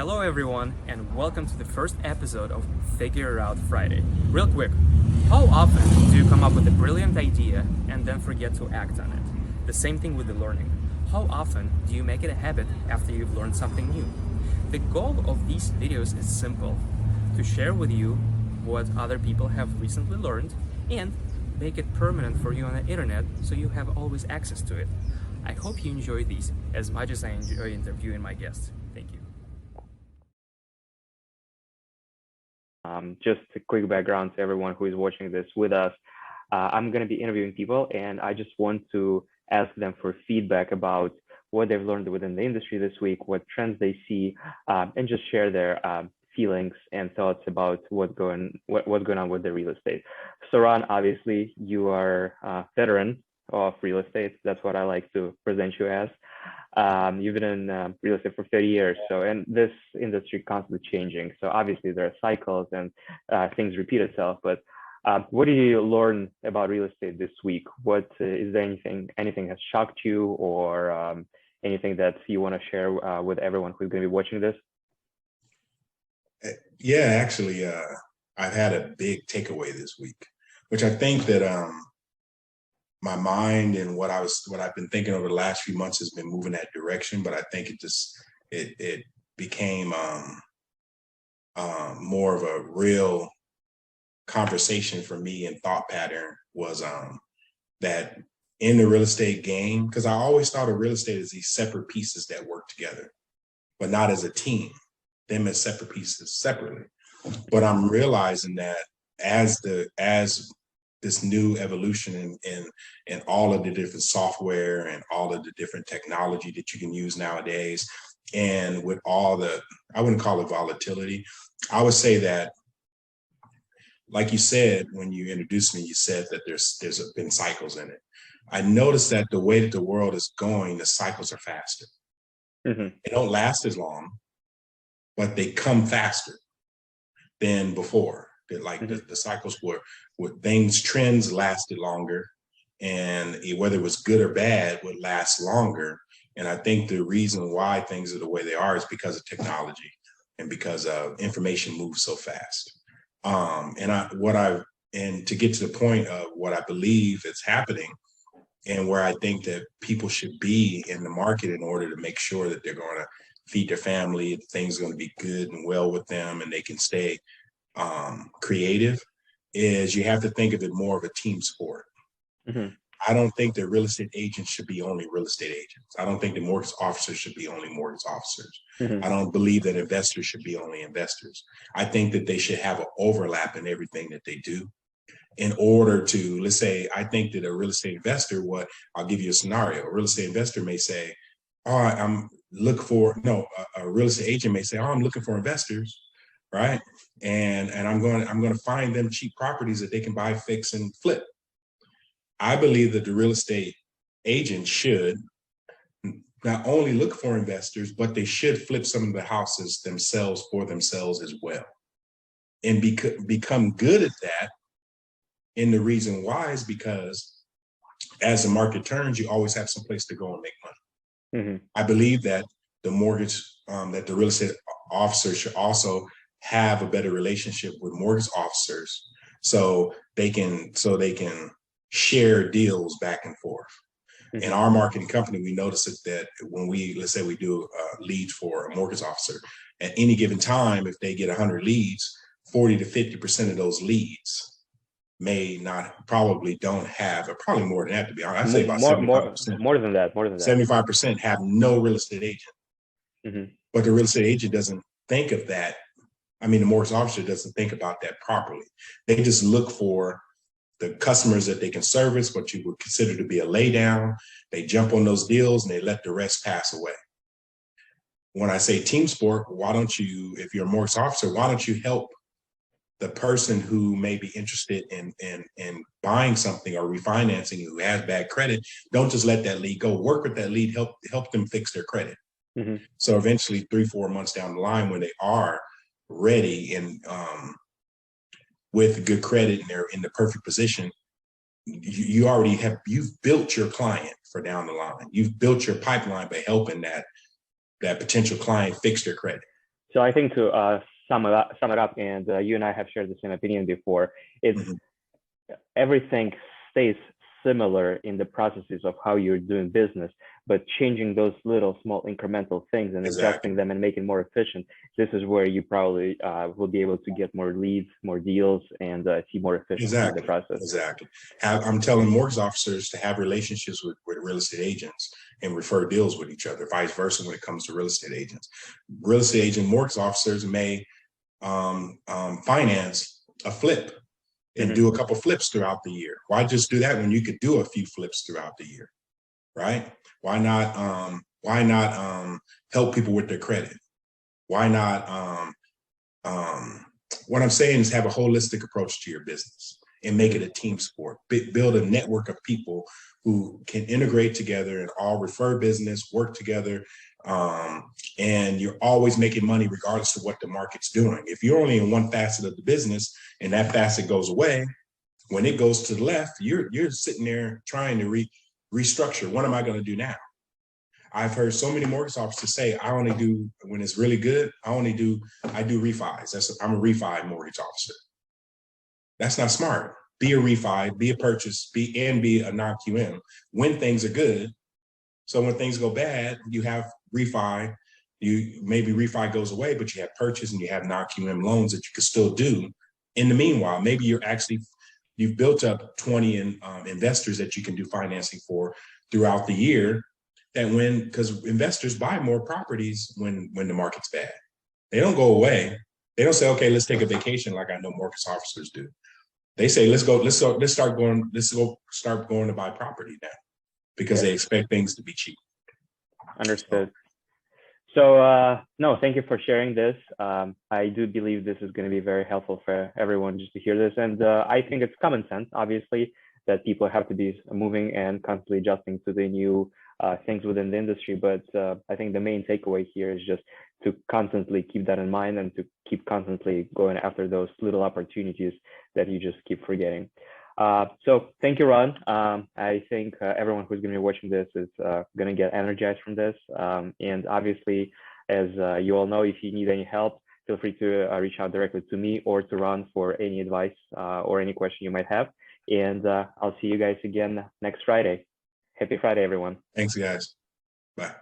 Hello, everyone, and welcome to the first episode of Figure It Out Friday. Real quick, how often do you come up with a brilliant idea and then forget to act on it? The same thing with the learning. How often do you make it a habit after you've learned something new? The goal of these videos is simple: to share with you what other people have recently learned and make it permanent for you on the internet so you have always access to it. I hope you enjoy these as much as I enjoy interviewing my guests. Thank you. Just a quick background to everyone who is watching this with us. I'm going to be interviewing people, and I just want to ask them for feedback about what they've learned within the industry this week, what trends they see, and just share their feelings and thoughts about what's going on with the real estate. So, Ron, obviously, you are a veteran of real estate. That's what I like to present you as. You've been in real estate for 30 years, and this industry constantly changing. So obviously there are cycles and things repeat itself. But what did you learn about real estate this week? What is there anything has shocked you, or anything that you want to share with everyone who's going to be watching this? Yeah, actually, I've had a big takeaway this week, which I think that my mind and what I've been thinking over the last few months has been moving that direction. But I think it became more of a real conversation for me, and thought pattern was that in the real estate game, because I always thought of real estate as these separate pieces that work together, but not as a team, them as separate pieces separately. But I'm realizing that as this new evolution in all of the different software and all of the different technology that you can use nowadays, and with all the, I wouldn't call it volatility, I would say that, like you said, when you introduced me, you said that there's been cycles in it. I noticed that the way that the world is going, the cycles are faster. Mm-hmm. They don't last as long, but they come faster than before. Like the cycles were trends lasted longer, and whether it was good or bad would last longer. And I think the reason why things are the way they are is because of technology and because information moves so fast. And to get to the point of what I believe is happening, and where I think that people should be in the market in order to make sure that they're going to feed their family, things are going to be good and well with them, and they can stay creative, is you have to think of it more of a team sport. Mm-hmm. I don't think that real estate agents should be only real estate agents. I don't think that mortgage officers should be only mortgage officers. Mm-hmm. I don't believe that investors should be only investors. I think that they should have an overlap in everything that they do, in order to, let's say, I think that a real estate investor, I'll give you a scenario. A real estate investor may say, a real estate agent may say, I'm looking for investors, right? And I'm going to find them cheap properties that they can buy, fix, and flip. I believe that the real estate agent should not only look for investors, but they should flip some of the houses themselves for themselves as well, and become good at that. And the reason why is because as the market turns, you always have some place to go and make money. Mm-hmm. I believe that the real estate officer should also have a better relationship with mortgage officers, so they can share deals back and forth. Mm-hmm. In our marketing company, we notice that when let's say we do leads for a mortgage officer, at any given time, if they get 100 leads, 40 to 50% of those leads probably don't have, or probably more than that, to be honest. I'd say about 75%. More than that. 75% have no real estate agent. Mm-hmm. But the real estate agent doesn't think of that. I mean, the mortgage officer doesn't think about that properly. They just look for the customers that they can service, what you would consider to be a laydown. They jump on those deals and they let the rest pass away. When I say team sport, if you're a mortgage officer, why don't you help the person who may be interested in buying something or refinancing, who has bad credit? Don't just let that lead go. Work with that lead, help them fix their credit. Mm-hmm. So eventually 3-4 months down the line, when they are ready and with good credit and they're in the perfect position, you've built your client for down the line. You've built your pipeline by helping that potential client fix their credit. So I think to sum it up, and you and I have shared the same opinion before. It's Mhm. everything stays similar in the processes of how you're doing business, but changing those little small incremental things and Exactly. adjusting them and making more efficient. This is where you probably will be able to get more leads, more deals, and see more efficiency in the Exactly. process. Exactly. I'm telling mortgage officers to have relationships with real estate agents and refer deals with each other, vice versa when it comes to real estate agents. Real estate agent mortgage officers may finance a flip and Mm-hmm. do a couple flips throughout the year. Why just do that when you could do a few flips throughout the year, right? Why not help people with their credit? Why not what I'm saying is have a holistic approach to your business and make it Mm-hmm. a team sport. Build a network of people who can integrate together and all refer business, work together, um, and you're always making money regardless of what the market's doing. If you're only in one facet of the business and that facet goes away, when it goes to the left, you're sitting there trying to restructure. What am I going to do now? I've heard so many mortgage officers say, I only do when it's really good. I do refis. I'm a refi mortgage officer. That's not smart. Be a refi, be a purchase, be a non-QM when things are good. So when things go bad, you have refi. You maybe refi goes away, but you have purchase and you have non-QM loans that you can still do. In the meanwhile, maybe you've built up 20 investors that you can do financing for throughout the year. Because investors buy more properties when the market's bad, they don't go away. They don't say, okay, let's take a vacation like I know mortgage officers do. They say, let's go start going to buy property now because Yeah, they expect things to be cheap. So, understood. So no, thank you for sharing this. I do believe this is going to be very helpful for everyone just to hear this, and I think it's common sense, obviously, that people have to be moving and constantly adjusting to the new things within the industry. But I think the main takeaway here is just to constantly keep that in mind and to keep constantly going after those little opportunities that you just keep forgetting. So thank you, Ron. I think everyone who's going to be watching this is going to get energized from this. And obviously, as you all know, if you need any help, feel free to reach out directly to me or to Ron for any advice or any question you might have. And I'll see you guys again next Friday. Happy Friday, everyone. thanks, guys. Bye.